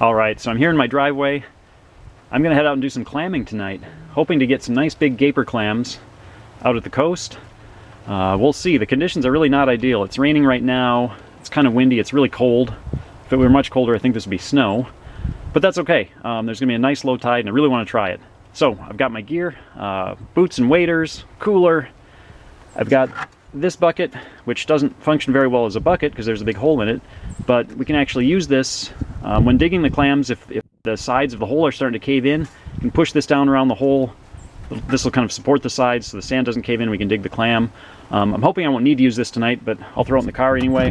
Alright, so I'm here in my driveway. I'm gonna head out and do some clamming tonight, hoping to get some nice big gaper clams out at the coast. We'll see. The conditions are really not ideal. It's raining right now, it's kind of windy, it's really cold. If it were much colder, I think this would be snow. But that's okay. There's gonna be a nice low tide and I really want to try it. So I've got my gear, boots and waders, cooler. I've got this bucket, which doesn't function very well as a bucket because there's a big hole in it, but we can actually use this when digging the clams. If the sides of the hole are starting to cave in, you can push this down around the hole. This will kind of support the sides so the sand doesn't cave in, we can dig the clam. I'm hoping I won't need to use this tonight, but I'll throw it in the car anyway.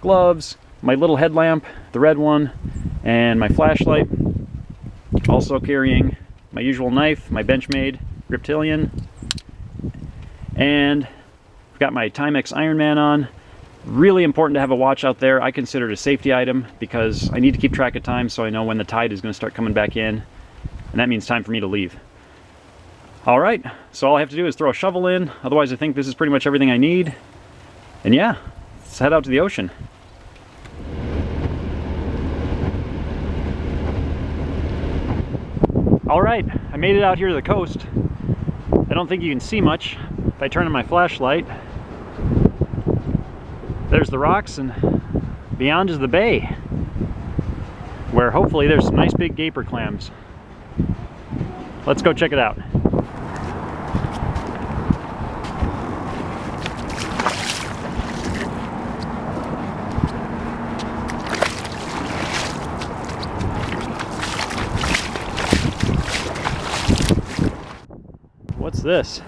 Gloves, my little headlamp, the red one, and my flashlight. Also carrying my usual knife, my Benchmade Griptilian, and I've got my Timex Ironman on. Really important to have a watch out there. I consider it a safety item because I need to keep track of time so I know when the tide is going to start coming back in, and that means time for me to leave. Alright, so all I have to do is throw a shovel in, otherwise I think this is pretty much everything I need. And yeah, let's head out to the ocean. Alright, I made it out here to the coast. I don't think you can see much if I turn on my flashlight. There's the rocks and beyond is the bay, where hopefully there's some nice big gaper clams. Let's go check it out. What's this?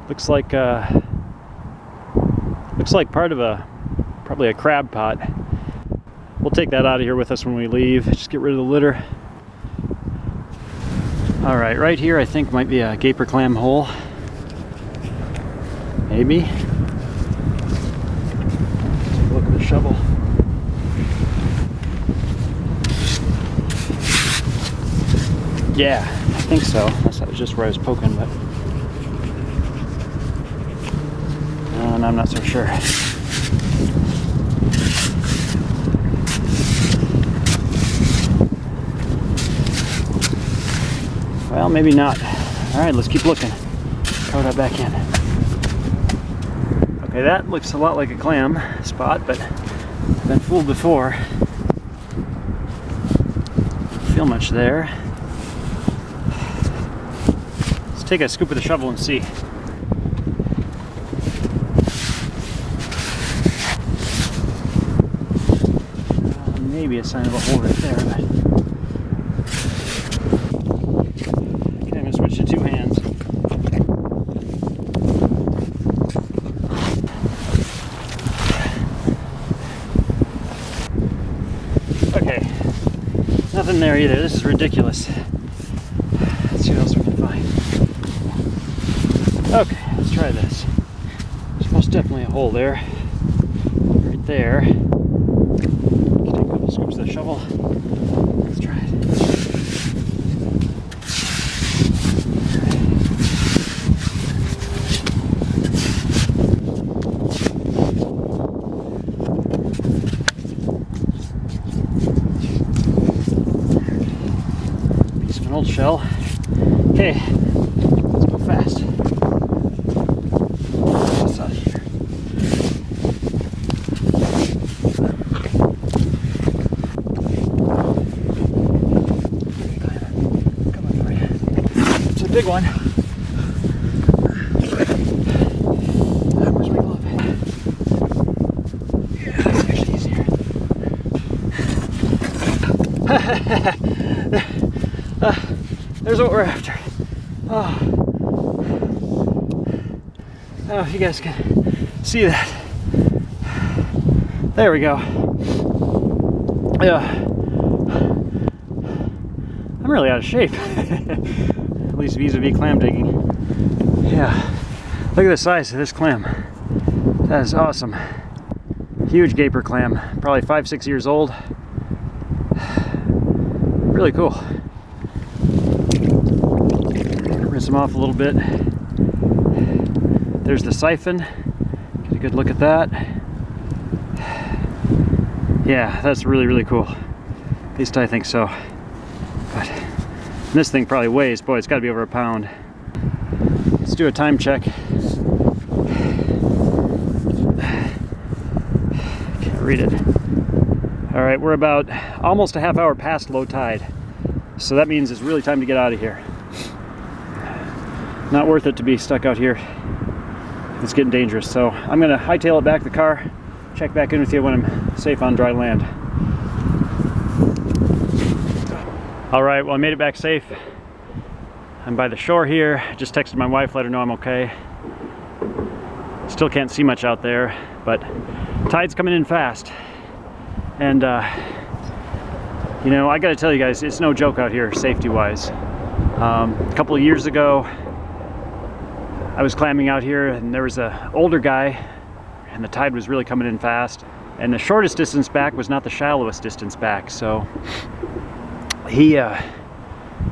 Looks like part of probably a crab pot. We'll take that out of here with us when we leave. Just get rid of the litter. All right, right here I think might be a gaper clam hole. Maybe. Take a look at the shovel. Yeah, I think so. That was just where I was poking, but I'm not so sure. Well, maybe not. All right, let's keep looking. Throw that back in. Okay, that looks a lot like a clam spot, but I've been fooled before. Don't feel much there. Let's take a scoop of the shovel and see. Maybe a sign of a hole right there, but okay, I'm gonna switch to two hands. Okay, nothing there either. This is ridiculous. Let's see what else we can find. Okay, let's try this. There's most definitely a hole there, right there. Scoops of the shovel. Let's try it. Piece of an old shell. Okay, let's go fast. What's out of here? Big one. Where's my glove? Yeah, that's actually easier. There's what we're after. Oh, if you guys can see that. There we go. Yeah. I'm really out of shape. At least vis-a-vis clam digging. Yeah, look at the size of this clam. That is awesome. Huge gaper clam, probably 5-6 years old. Really cool. Rinse them off a little bit. There's the siphon. Get a good look at that. Yeah, that's really, really cool. At least I think so. But this thing probably weighs, boy, it's got to be over a pound. Let's do a time check. Can't read it. All right, we're about almost a half hour past low tide. So that means it's really time to get out of here. Not worth it to be stuck out here. It's getting dangerous. So I'm gonna hightail it back to the car, check back in with you when I'm safe on dry land. All right, well, I made it back safe. I'm by the shore here. Just texted my wife, let her know I'm okay. Still can't see much out there, but tide's coming in fast. And you know, I gotta tell you guys, it's no joke out here safety-wise. A couple of years ago, I was clamming out here and there was an older guy and the tide was really coming in fast. And the shortest distance back was not the shallowest distance back. So he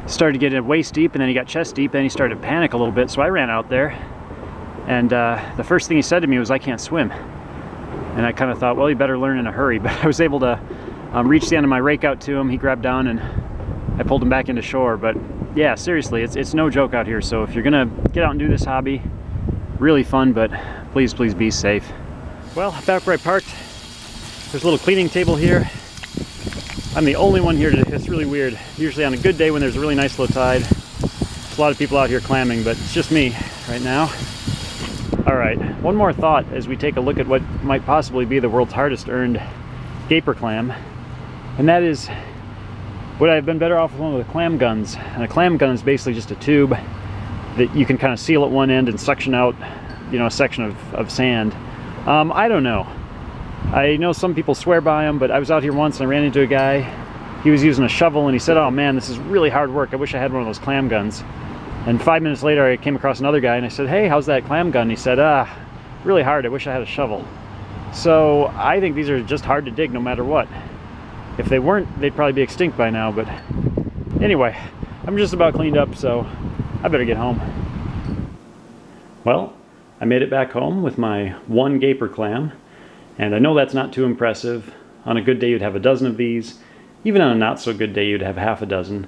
started getting waist deep and then he got chest deep and he started to panic a little bit. So I ran out there and the first thing he said to me was, "I can't swim." And I kind of thought, well, you better learn in a hurry. But I was able to reach the end of my rake out to him. He grabbed down and I pulled him back into shore. But yeah, seriously, it's no joke out here. So if you're gonna get out and do this hobby, really fun, but please, please be safe. Well, back where I parked, there's a little cleaning table here. I'm the only one here today. It's really weird. Usually on a good day when there's a really nice low tide, there's a lot of people out here clamming, but it's just me right now. All right, one more thought as we take a look at what might possibly be the world's hardest earned gaper clam, and that is, would I have been better off with one of the clam guns? And a clam gun is basically just a tube that you can kind of seal at one end and suction out, you know, a section of sand. I don't know. I know some people swear by them, but I was out here once and I ran into a guy. He was using a shovel and he said, "Oh man, this is really hard work. I wish I had one of those clam guns." And 5 minutes later, I came across another guy and I said, "Hey, how's that clam gun?" He said, "Really hard. I wish I had a shovel." So I think these are just hard to dig no matter what. If they weren't, they'd probably be extinct by now. But anyway, I'm just about cleaned up, so I better get home. Well, I made it back home with my one gaper clam. And I know that's not too impressive. On a good day, you'd have a dozen of these. Even on a not so good day, you'd have half a dozen.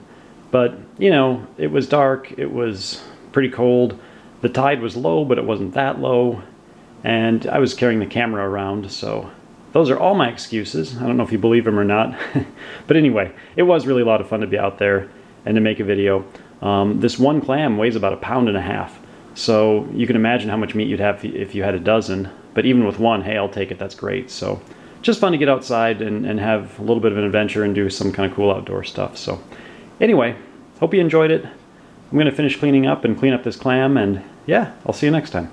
But, you know, it was dark, it was pretty cold. The tide was low, but it wasn't that low. And I was carrying the camera around, so those are all my excuses. I don't know if you believe them or not. But anyway, it was really a lot of fun to be out there and to make a video. This one clam weighs about 1.5 pounds. So you can imagine how much meat you'd have if you had a dozen. But even with one, hey, I'll take it, that's great. So just fun to get outside and have a little bit of an adventure and do some kind of cool outdoor stuff. So anyway, hope you enjoyed it. I'm gonna finish cleaning up and clean up this clam, and yeah, I'll see you next time.